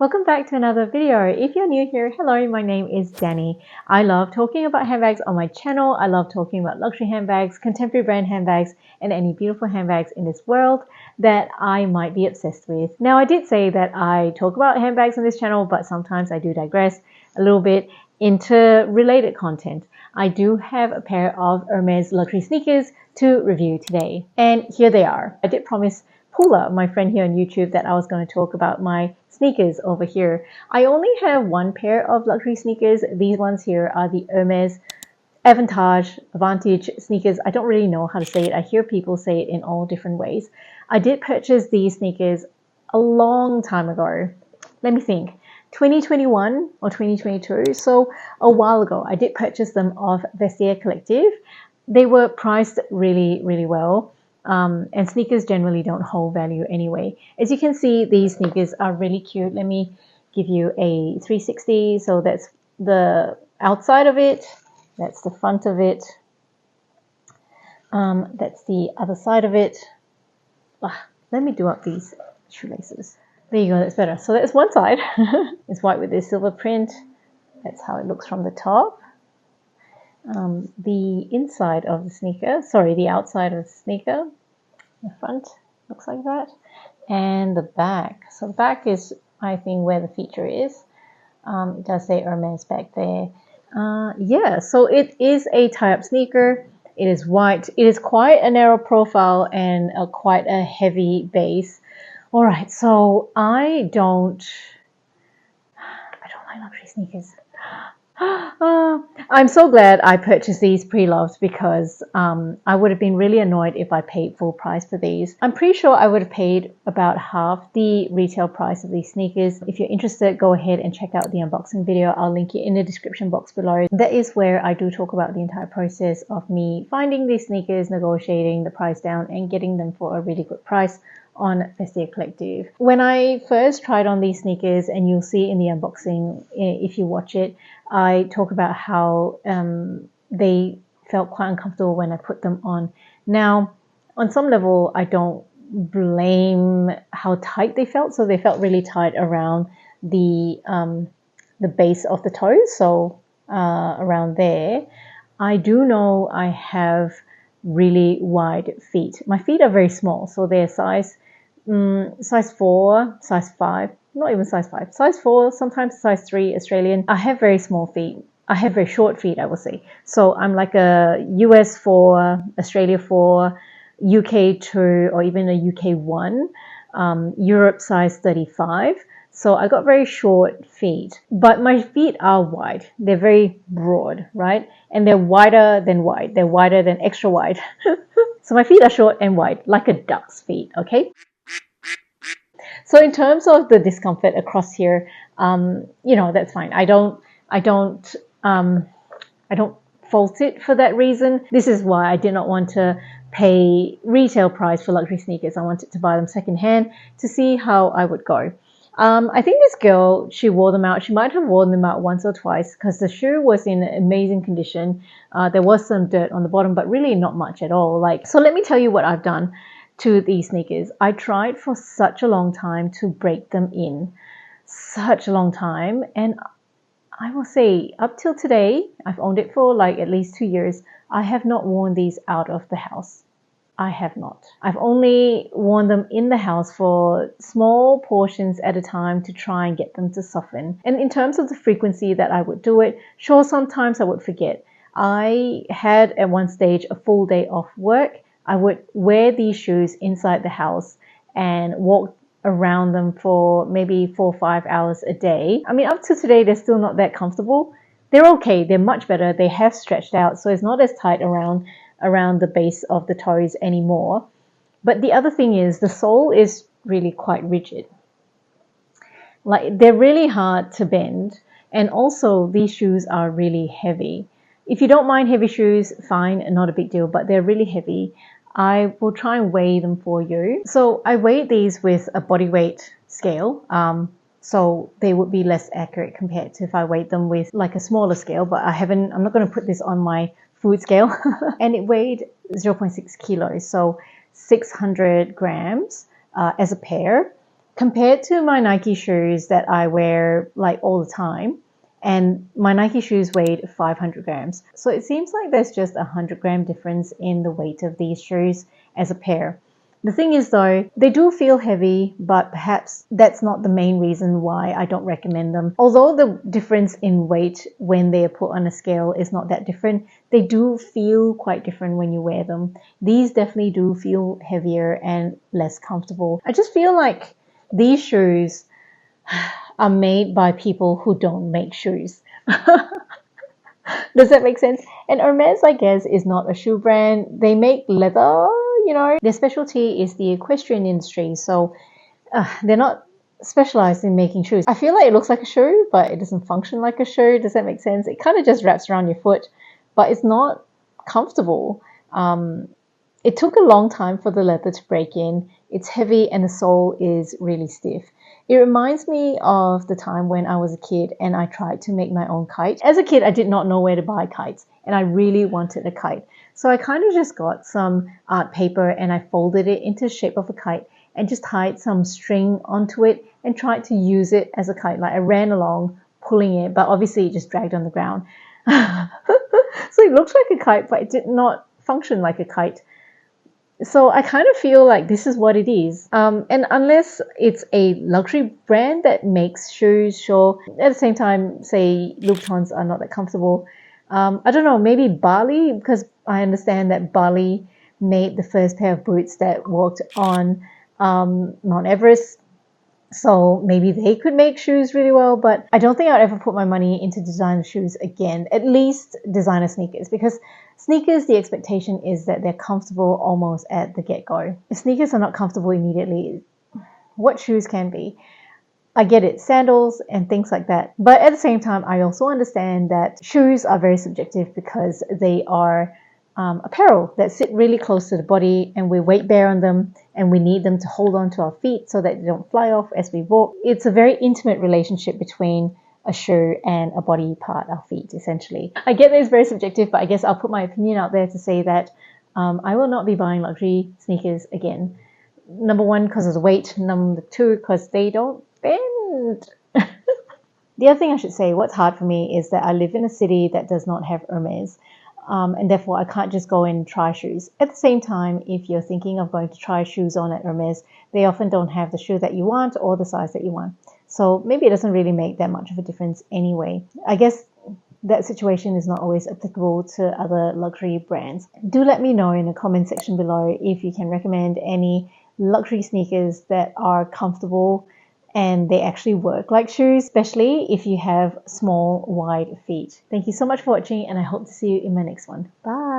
Welcome back to another video. If you're new here, hello, my name is Dani. I love talking about handbags on my channel. I love talking about luxury handbags, contemporary brand handbags, and any beautiful handbags in this world that I might be obsessed with. Now, I did say that I talk about handbags on this channel, but sometimes I do digress a little bit into related content. I do have a pair of Hermes luxury sneakers to review today, and here they are. I did promise Paula, my friend here on YouTube, that I was going to talk about my sneakers over here. I only have one pair of luxury sneakers. These ones here are the Hermes Avantage sneakers. I don't really know how to say it. I hear people say it in all different ways. I did purchase these sneakers a long time ago. Let me think. 2021 or 2022. So a while ago, I did purchase them off Vestiaire Collective. They were priced really, really well. And sneakers generally don't hold value anyway. As you can see, these sneakers are really cute. Let me give you a 360. So that's the outside of it. That's the front of it. That's the other side of it. Let me do up these shoelaces. There you go, that's better. So that's one side. It's white with this silver print. That's how it looks from the top. The inside of the sneaker, the outside of the sneaker, the front looks like that, and the back. So the back is, I think, where the feature is. It does say Hermes back there. Yeah, so it is a tie-up sneaker. It is white. It is quite a narrow profile and quite a heavy base. All right, so I don't like luxury sneakers. I'm so glad I purchased these pre-loved because I would have been really annoyed if I paid full price for these. I'm pretty sure I would have paid about half the retail price of these sneakers. If you're interested, go ahead and check out the unboxing video. I'll link it in the description box below. That is where I do talk about the entire process of me finding these sneakers, negotiating the price down, and getting them for a really good price on Vestiaire Collective. When I first tried on these sneakers, and you'll see in the unboxing if you watch it, I talk about how they felt quite uncomfortable when I put them on. Now, on some level, I don't blame how tight they felt. So they felt really tight around the base of the toes, so around there. I do know I have really wide feet. My feet are very small, so they're size 4, size 5, not even size 5, size 4, sometimes size 3 Australian. I have very small feet. I have very short feet, I would say. So I'm like a US 4, Australia 4, UK 2, or even a UK 1, Europe size 35. So I got very short feet, but my feet are wide. They're very broad, right? And they're wider than wide. They're wider than extra wide. So my feet are short and wide, like a duck's feet, okay? So in terms of the discomfort across here, that's fine. I don't fault it for that reason. This is why I did not want to pay retail price for luxury sneakers. I wanted to buy them secondhand to see how I would go. I think this girl, she wore them out. She might have worn them out once or twice because the shoe was in amazing condition. There was some dirt on the bottom, but really not much at all. So let me tell you what I've done to these sneakers. I tried for such a long time to break them in. Such a long time. And I will say up till today, I've owned it for like at least 2 years. I have not worn these out of the house. I have not. I've only worn them in the house for small portions at a time to try and get them to soften. And in terms of the frequency that I would do it, sure, sometimes I would forget. I had at one stage a full day off work. I would wear these shoes inside the house and walk around them for maybe 4 or 5 hours a day. I mean, up to today, they're still not that comfortable. They're okay. They're much better. They have stretched out, so it's not as tight around the base of the toes anymore. But the other thing is the sole is really quite rigid. Like, they're really hard to bend, and also these shoes are really heavy. If you don't mind heavy shoes, fine, not a big deal, but they're really heavy. I will try and weigh them for you. So I weighed these with a body weight scale. So they would be less accurate compared to if I weighed them with like a smaller scale, but I'm not going to put this on my food scale. And it weighed 0.6 kilos, so 600 grams as a pair. compared to my Nike shoes that I wear like all the time, and my Nike shoes weighed 500 grams. So it seems like there's just a 100-gram difference in the weight of these shoes as a pair. The thing is though, they do feel heavy, but perhaps that's not the main reason why I don't recommend them. Although the difference in weight when they are put on a scale is not that different, they do feel quite different when you wear them. These definitely do feel heavier and less comfortable. I just feel like these shoes are made by people who don't make shoes. Does that make sense? And Hermes, I guess, is not a shoe brand. They make leather, you know. Their specialty is the equestrian industry, so they're not specialized in making shoes. I feel like it looks like a shoe, but it doesn't function like a shoe. Does that make sense? It kind of just wraps around your foot, but it's not comfortable. It took a long time for the leather to break in. It's heavy and the sole is really stiff. It reminds me of the time when I was a kid and I tried to make my own kite. As a kid, I did not know where to buy kites and I really wanted a kite. So I kind of just got some art paper and I folded it into the shape of a kite and just tied some string onto it and tried to use it as a kite. Like I ran along pulling it, but obviously it just dragged on the ground. So it looks like a kite, but it did not function like a kite. So I kind of feel like this is what it is. And unless it's a luxury brand that makes shoes, sure. At the same time, say Louboutins are not that comfortable. I don't know, maybe Bali, because I understand that Bali made the first pair of boots that walked on Mount Everest. So maybe they could make shoes really well, but I don't think I'd ever put my money into designer shoes again, at least designer sneakers, because sneakers, the expectation is that they're comfortable almost at the get-go. If sneakers are not comfortable immediately, what shoes can be? I get it, sandals and things like that. But at the same time, I also understand that shoes are very subjective because they are apparel that sit really close to the body and we weight bear on them and we need them to hold on to our feet so that they don't fly off as we walk. It's a very intimate relationship between a shoe and a body part, our feet, essentially. I get that it's very subjective, but I guess I'll put my opinion out there to say that I will not be buying luxury sneakers again. Number one, because of the weight. Number two, because they don't bend. The other thing I should say, what's hard for me is that I live in a city that does not have Hermes. And therefore I can't just go and try shoes. At the same time, if you're thinking of going to try shoes on at Hermes, they often don't have the shoe that you want or the size that you want. So maybe it doesn't really make that much of a difference anyway. I guess that situation is not always applicable to other luxury brands. Do let me know in the comment section below if you can recommend any luxury sneakers that are comfortable and they actually work like shoes, especially if you have small, wide feet. Thank you so much for watching and I hope to see you in my next one. Bye!